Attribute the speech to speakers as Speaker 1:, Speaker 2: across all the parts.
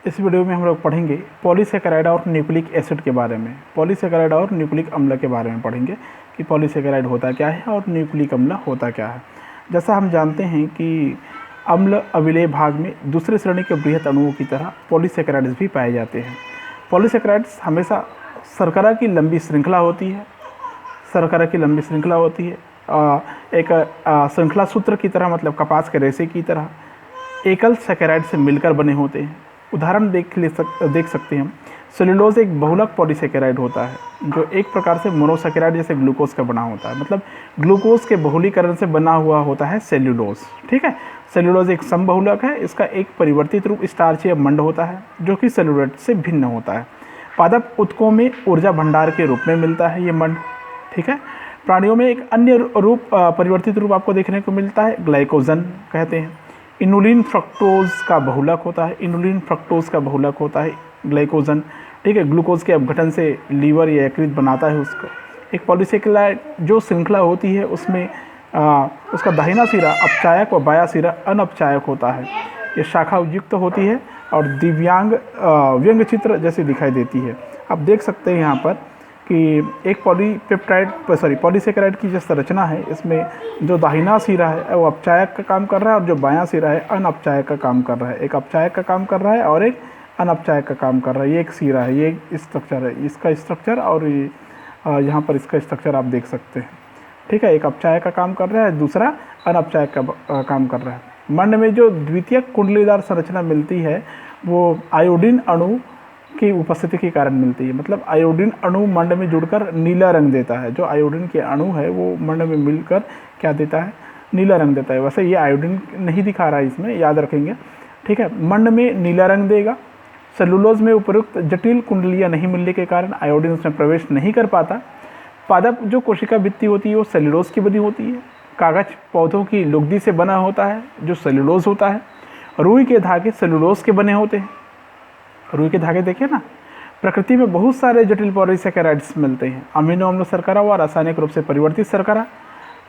Speaker 1: इस वीडियो में हम लोग पढ़ेंगे पॉलीसेकेराइड और न्यूक्लिक एसिड के बारे में। पॉलीसेकेराइड और न्यूक्लिक अम्ल के बारे में पढ़ेंगे कि पॉलीसेकेराइड होता क्या है और न्यूक्लिक अम्ल होता क्या है। जैसा हम जानते हैं कि अम्ल अविलेय भाग में दूसरे श्रेणी के बृहत अणुओं की तरह पॉलीसेकेराइड्स भी पाए जाते हैं। पॉलीसेकेराइड्स हमेशा शर्करा की लंबी श्रृंखला होती है। शर्करा की लंबी श्रृंखला होती है, एक श्रृंखला सूत्र की तरह, मतलब कपास के रेशे की तरह एकल सेकेराइड से मिलकर बने होते हैं। उदाहरण देख सकते हैं हम। सेलुलोज एक बहुलक पॉलीसेकेराइड होता है जो एक प्रकार से मोनोसेकेराइड जैसे ग्लूकोज का बना होता है, मतलब ग्लूकोज के बहुलीकरण से बना हुआ होता है सेल्यूलोज। ठीक है, सेलुलोज एक समबहुलक है। इसका एक परिवर्तित रूप स्टार्चीय मंड होता है जो कि सेलुलोज से भिन्न होता है। पादप ऊतकों में ऊर्जा भंडार के रूप में मिलता है ये मंड। ठीक है, प्राणियों में एक अन्य रूप, परिवर्तित रूप आपको देखने को मिलता है, ग्लाइकोजन कहते हैं। इनुलिन फ्रक्टोज का बहुलक होता है। इनुलिन फ्रक्टोज का बहुलक होता है ग्लाइकोजन। ठीक है, ग्लूकोज के अपघटन से लीवर या यकृत बनाता है उसको। एक पॉलीसेकेराइड जो श्रृंखला होती है उसमें उसका दाहिना सिरा अपचायक और बायां सिरा अनअपचायक होता है। ये शाखा युक्त होती है और दिव्यांग व्यंग चित्र जैसी दिखाई देती है। आप देख सकते हैं यहाँ पर कि एक पॉलीसेकेराइड की जो संरचना है, इसमें जो दाहिना सिरा है वो अपचायक का काम कर रहा है और जो बायां सिरा है अनअपचायक का काम कर रहा है। एक अपचायक का काम कर रहा है और एक अनअपचायक का काम कर रहा है। ये एक सिरा है, ये एक स्ट्रक्चर है, इसका स्ट्रक्चर, और यहाँ पर इसका स्ट्रक्चर आप देख सकते हैं। ठीक है, एक अपचायक का काम कर रहा है, दूसरा अनअपचायक का काम कर रहा है। मंड में जो द्वितीय कुंडलीदार संरचना मिलती है वो आयोडीन अणु की उपस्थिति के कारण मिलती है। मतलब आयोडीन अणु मंड में जुड़कर नीला रंग देता है। जो आयोडीन के अणु है वो मंड में मिलकर क्या देता है, नीला रंग देता है। वैसे ये आयोडीन नहीं दिखा रहा है इसमें, याद रखेंगे। ठीक है, मंड में नीला रंग देगा। सेलुलोज में उपयुक्त जटिल कुंडलियाँ नहीं मिलने के कारण आयोडीन उसमें प्रवेश नहीं कर पाता। पादप जो कोशिका भित्ति होती है वो सेलुलोज की बनी होती है। कागज पौधों की लुगदी से बना होता है जो सेलुलोज होता है। रुई के धागे सेलुलोज के बने होते हैं। रुई के धागे देखिए ना। प्रकृति में बहुत सारे जटिल पॉलीसेकेराइड्स मिलते हैं। अमीनो अम्ल शर्करा व रासायनिक रूप से परिवर्तित शर्करा,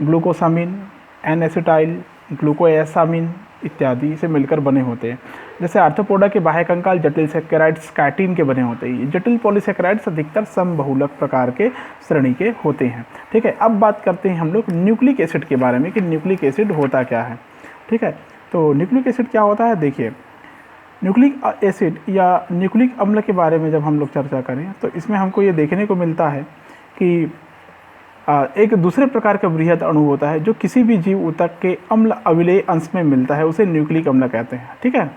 Speaker 1: ग्लूकोसामिन, एन एसिटाइल, ग्लूकोएसामिन इत्यादि से मिलकर बने होते हैं। जैसे आर्थ्रोपोडा के बाह्य कंकाल जटिल सेकेराइड्स काइटिन के बने होते हैं। जटिल पॉलीसेकेराइड्स अधिकतर समबहुलक प्रकार के श्रेणी के होते हैं। ठीक है, अब बात करते हैं हम लोग न्यूक्लिक एसिड के बारे में कि न्यूक्लिक एसिड होता क्या है। ठीक है, तो न्यूक्लिक एसिड क्या होता है, देखिए। न्यूक्लिक एसिड या न्यूक्लिक अम्ल के बारे में जब हम लोग चर्चा करें तो इसमें हमको ये देखने को मिलता है कि एक दूसरे प्रकार का बृहद अणु होता है जो किसी भी जीव ऊतक के अम्ल अविलेय अंश में मिलता है, उसे न्यूक्लिक अम्ल कहते हैं। ठीक है,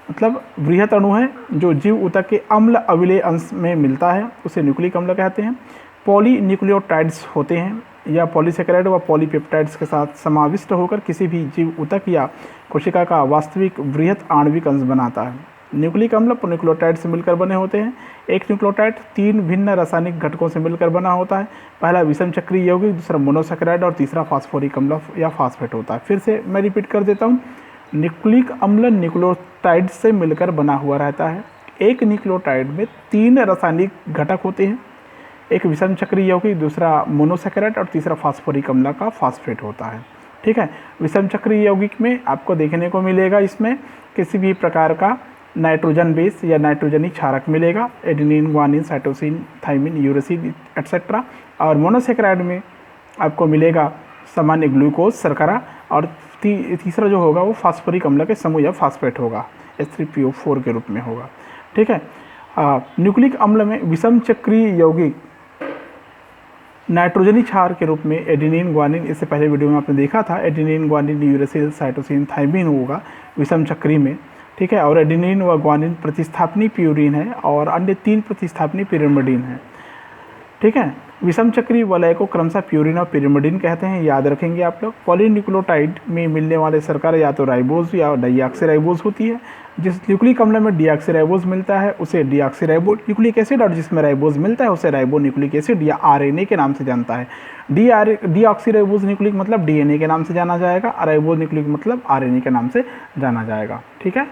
Speaker 1: मतलब बृहद अणु है जो जीव ऊतक के अम्ल अविलेय अंश में मिलता है, उसे न्यूक्लिक अम्ल कहते हैं। पॉलीन्यूक्लियोटाइड्स होते हैं या पॉलीसेकेराइड व पॉलीपेप्टाइड्स के साथ समाविष्ट होकर किसी भी जीव ऊतक या कोशिका का वास्तविक बृहद आणविक अंश बनाता है। न्यूक्लिक अम्ल न्यूक्लियोटाइड से मिलकर बने होते हैं। एक न्यूक्लियोटाइड 3 भिन्न रासायनिक घटकों से मिलकर बना होता है। पहला विषम चक्रीय यौगिक, दूसरा मोनोसेकेराइड और तीसरा फास्फोरिक अम्ल या फास्फेट होता है। फिर से मैं रिपीट कर देता हूँ। न्यूक्लिक अम्ल न्यूक्लियोटाइड से मिलकर बना हुआ रहता है। एक न्यूक्लियोटाइड में 3 रासायनिक घटक होते हैं। एक विषम चक्रीय यौगिक, दूसरा मोनोसेकेराइड और तीसरा फास्फोरिक अम्ल का फास्फेट होता है। ठीक है, विषम चक्रीय यौगिक में आपको देखने को मिलेगा इसमें किसी भी प्रकार का नाइट्रोजन बेस या नाइट्रोजनी क्षारक मिलेगा, adenine, guanine, cytosine, thymine, uracil etcetera. और मोनोसेकेराइड में आपको मिलेगा सामान्य ग्लूकोज, शर्करा, और तीसरा जो होगा वो फास्फोरिक अम्ल के समूह या फास्फेट होगा, H3PO4 के रूप में होगा। ठीक है, न्यूक्लिक अम्ल में विषम चक्रीय यौगिक नाइट्रोजनी क्षार के रूप में एडेनिन, ग्वानिन, इससे पहले वीडियो में आपने देखा था, adenine, guanine, uracil, cytosine, thymine होगा विषम चक्री में। ठीक है, और एडेनिन व ग्वानिन प्रतिस्थापनी प्यूरिन है और अन्य 3 प्रतिस्थापनी पिरिमिडीन है। ठीक है, विषम चक्री वलय को क्रमशः प्यूरिन और पिरिमिडीन कहते हैं, याद रखेंगे आप लोग। पॉलीन्यूक्लियोटाइड में मिलने वाले शर्करा या तो राइबोज या डीऑक्सीराइबोज होती है। जिस न्यूक्लिक अम्ल में डीऑक्सीराइबोज मिलता है उसे डीऑक्सीराइबो न्यूक्लिक एसिड, और जिसमें राइबोज मिलता है उसे राइबो न्यूक्लिक एसिड या आरएनए के नाम से जानता है। डीऑक्सीराइबोज न्यूक्लिक मतलब डीएनए के नाम से जाना जाएगा, राइबोज न्यूक्लिक मतलब आरएनए के नाम से जाना जाएगा। ठीक है।